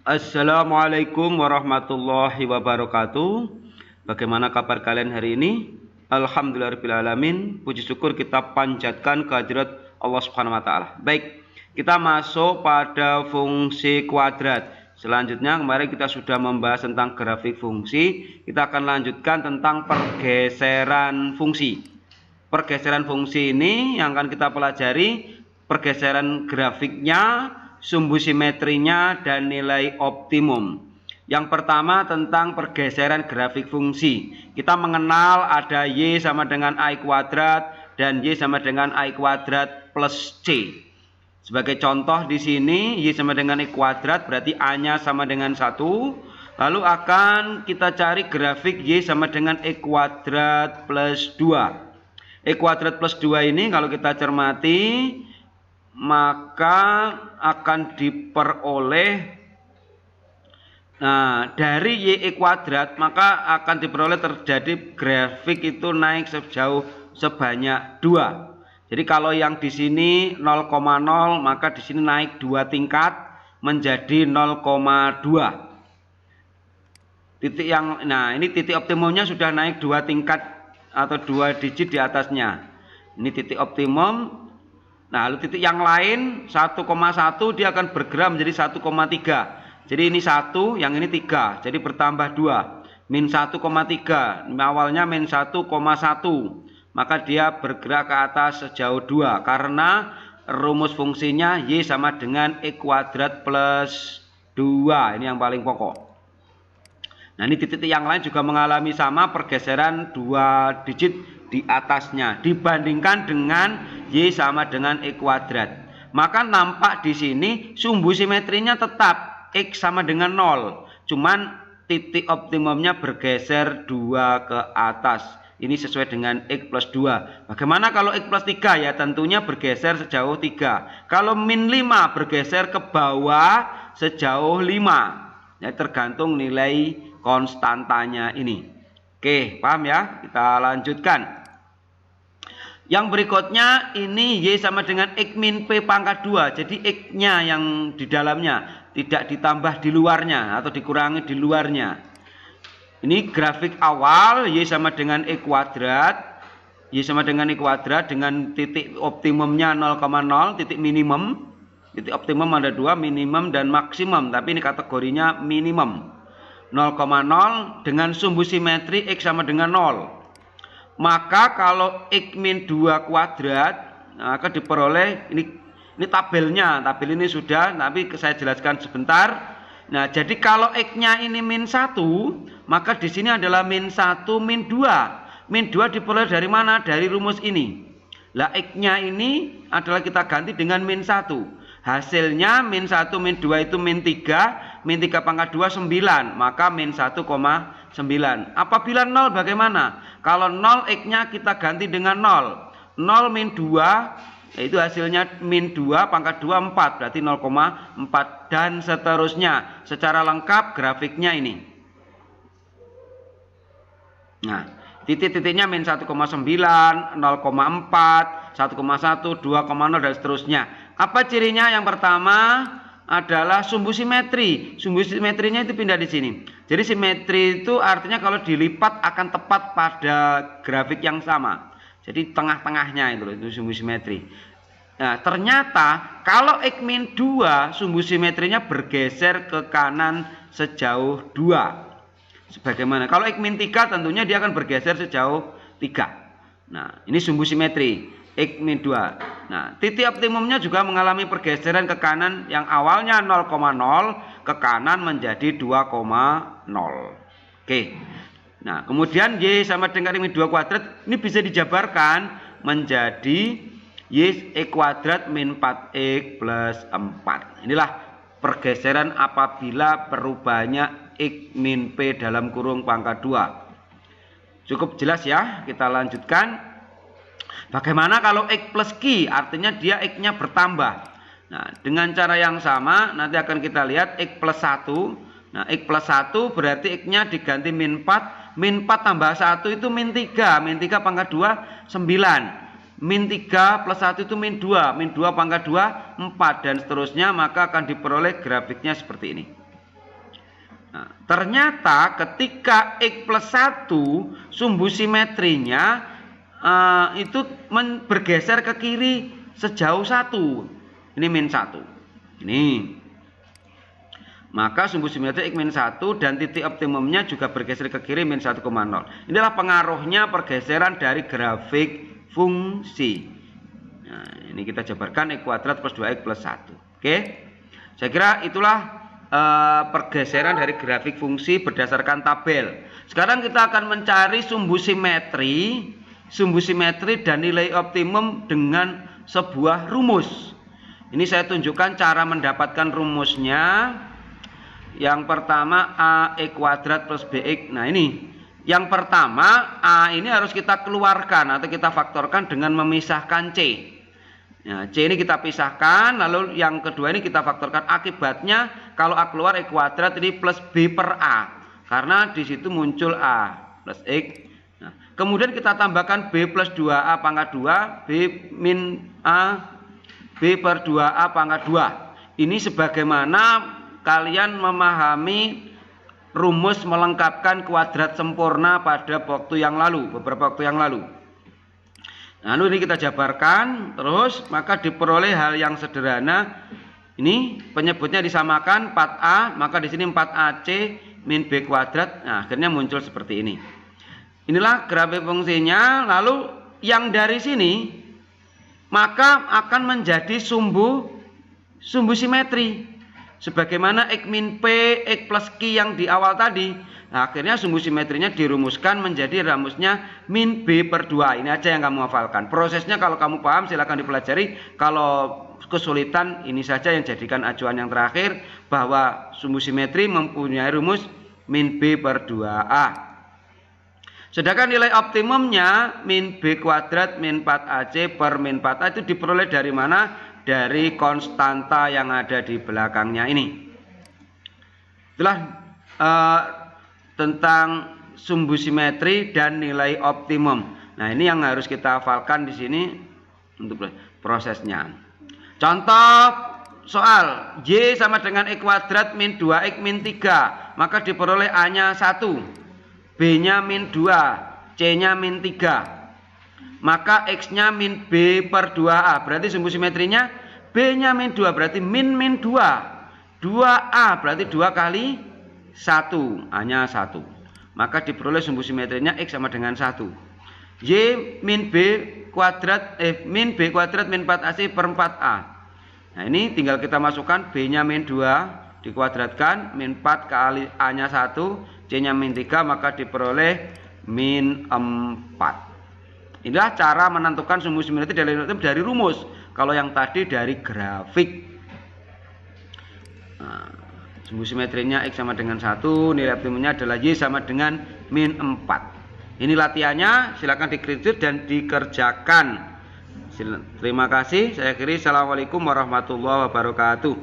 Assalamualaikum warahmatullahi wabarakatuh. Bagaimana kabar kalian hari ini? Alhamdulillahirrahmanirrahim. Puji syukur kita panjatkan kehadirat Allah Subhanahu wa taala. Baik, kita masuk pada fungsi kuadrat. Selanjutnya kemarin kita sudah membahas tentang grafik fungsi. Kita akan lanjutkan tentang pergeseran fungsi. Pergeseran fungsi ini yang akan kita pelajari pergeseran grafiknya, sumbu simetrinya, dan nilai optimum. Yang pertama tentang pergeseran grafik fungsi. Kita mengenal ada Y sama dengan I kuadrat dan Y sama dengan I kuadrat plus C. Sebagai contoh di sini Y sama dengan I kuadrat berarti A-nya sama dengan 1. Lalu akan kita cari grafik Y sama dengan I kuadrat plus 2. I kuadrat plus 2 ini kalau kita cermati maka akan diperoleh dari Y kuadrat, maka akan diperoleh terjadi grafik itu naik sejauh sebanyak 2. Jadi kalau yang di sini 0,0 maka di sini naik 2 tingkat menjadi 0,2. Titik yang ini titik optimumnya sudah naik 2 tingkat atau 2 digit di atasnya. Ini titik optimum. Nah, lalu titik yang lain 1,1 dia akan bergerak menjadi 1,3. Jadi ini 1, yang ini 3. Jadi bertambah 2. Min 1,3. Awalnya min 1,1. Maka dia bergerak ke atas sejauh 2. Karena rumus fungsinya Y sama dengan I kuadrat plus 2. Ini yang paling pokok. Nah, ini titik yang lain juga mengalami sama pergeseran 2 digit di atasnya dibandingkan dengan Y sama dengan I kuadrat. Maka nampak di sini sumbu simetrinya tetap X sama dengan 0. Cuman titik optimumnya bergeser 2 ke atas. Ini sesuai dengan X plus 2. Bagaimana kalau X plus 3? Ya tentunya bergeser sejauh 3. Kalau min 5 bergeser ke bawah sejauh 5. Ya tergantung nilai konstantanya ini. Oke, paham ya? Kita lanjutkan. Yang berikutnya ini Y sama dengan X min P pangkat 2. Jadi X-nya yang di dalamnya, tidak ditambah di luarnya atau dikurangi di luarnya. Ini grafik awal Y sama dengan I kuadrat. Y sama dengan I kuadrat dengan titik optimumnya 0,0, titik minimum. Titik optimum ada 2, minimum dan maksimum. Tapi ini kategorinya minimum. 0,0 dengan sumbu simetri X sama dengan 0. Maka kalau X min 2 kuadrat akan diperoleh ini tabelnya. Tabel ini sudah, tapi saya jelaskan sebentar. Nah, jadi kalau X-nya ini min 1, maka di sini adalah min 1 min 2. Min 2 diperoleh dari mana? Dari rumus ini. Lah X-nya ini adalah kita ganti dengan min 1. Hasilnya min 1 min 2 itu min 3. Min 3 pangkat 2 9. Maka min 1,9. Apabila 0 bagaimana? Kalau 0 X-nya kita ganti dengan 0. 0 min 2 yaitu hasilnya min 2 pangkat 2 4. Berarti 0,4 dan seterusnya. Secara lengkap grafiknya ini. Nah, titik-titiknya min 1,9, 0,4, 1,1, 2,0 dan seterusnya. Apa cirinya? Yang pertama adalah sumbu simetri. Sumbu simetrinya itu pindah di sini. Jadi simetri itu artinya kalau dilipat akan tepat pada grafik yang sama. Jadi tengah-tengahnya itu sumbu simetri. Nah, ternyata kalau X min 2 sumbu simetrinya bergeser ke kanan sejauh 2. Sebagaimana kalau X min 3 tentunya dia akan bergeser sejauh 3. Nah, ini sumbu simetri X min 2. Nah, titik optimumnya juga mengalami pergeseran ke kanan yang awalnya 0,0 ke kanan menjadi 2,0. Oke. Nah, kemudian Y sama dengan X min 2 kuadrat ini bisa dijabarkan menjadi Y kuadrat min 4X plus 4. Inilah pergeseran apabila perubahannya X min P dalam kurung pangkat 2. Cukup jelas ya? Kita lanjutkan. Bagaimana kalau X plus Q? Artinya dia X-nya bertambah. Nah, dengan cara yang sama nanti akan kita lihat X plus 1. Nah, X plus 1 berarti X-nya diganti min 4. Min 4 tambah 1 itu min 3. Min 3 pangkat 2, 9. Min 3 plus 1 itu min 2. Min 2 pangkat 2, 4. Dan seterusnya, maka akan diperoleh grafiknya seperti ini. Nah, ternyata ketika X plus 1 sumbu simetrinya itu bergeser ke kiri sejauh 1. Ini min 1. Ini. Maka sumbu simetri X min 1 dan titik optimumnya juga bergeser ke kiri min 1,0. Inilah pengaruhnya pergeseran dari grafik fungsi. Nah, ini kita jabarkan X kuadrat plus 2X plus 1. Oke. Saya kira itulah pergeseran dari grafik fungsi berdasarkan tabel. Sekarang kita akan mencari sumbu simetri dan nilai optimum dengan sebuah rumus. Ini saya tunjukkan cara mendapatkan rumusnya. Yang pertama AX kuadrat plus BX. Nah ini, yang pertama A ini harus kita keluarkan atau kita faktorkan dengan memisahkan C. Nah, C ini kita pisahkan, lalu yang kedua ini kita faktorkan. Akibatnya kalau A keluar X kuadrat ini plus B per A. Karena di situ muncul A plus X. Nah, kemudian kita tambahkan B plus 2A pangkat 2, B min A, B per 2A pangkat 2. Ini sebagaimana kalian memahami rumus melengkapkan kuadrat sempurna pada beberapa waktu yang lalu. Lalu ini kita jabarkan terus, maka diperoleh hal yang sederhana. Ini penyebutnya disamakan 4A, maka di sini 4AC min B kuadrat. Nah, akhirnya muncul seperti ini. Inilah grafik fungsinya. Lalu yang dari sini maka akan menjadi sumbu simetri. Sebagaimana X min P, X plus Q yang di awal tadi. Nah, akhirnya sumbu simetrinya dirumuskan menjadi rumusnya min B per 2. Ini aja yang kamu hafalkan. Prosesnya kalau kamu paham silakan dipelajari. Kalau kesulitan ini saja yang jadikan acuan yang terakhir. Bahwa sumbu simetri mempunyai rumus min B per 2A. Sedangkan nilai optimumnya min B kuadrat min 4AC per min 4A itu diperoleh dari mana? Dari konstanta yang ada di belakangnya ini. Itulah tentang sumbu simetri dan nilai optimum. Nah, ini yang harus kita hafalkan di sini untuk prosesnya. Contoh soal, Y sama dengan X kuadrat min 2X min 3. Maka diperoleh A-nya 1, B-nya min 2, C-nya min 3. Maka X-nya min B per 2A. Berarti sumbu simetrinya B-nya min 2. Berarti min 2. 2A berarti 2 kali 1. A-nya 1. Maka diperoleh sumbu simetrinya X sama dengan 1. Y min B kuadrat min B kuadrat min 4AC per 4A. Nah ini tinggal kita masukkan B-nya min 2 dikuadratkan. Min 4 kali A-nya 1. C-nya min 3. Maka diperoleh min 4. Inilah cara menentukan sumbu simetri dari rumus. Kalau yang tadi dari grafik. Nah, sumbu simetrinya X sama dengan 1. Nilai optimumnya adalah Y sama dengan min 4. Ini latihannya. Silakan dikritik dan dikerjakan. Terima kasih. Saya akhiri. Assalamualaikum warahmatullahi wabarakatuh.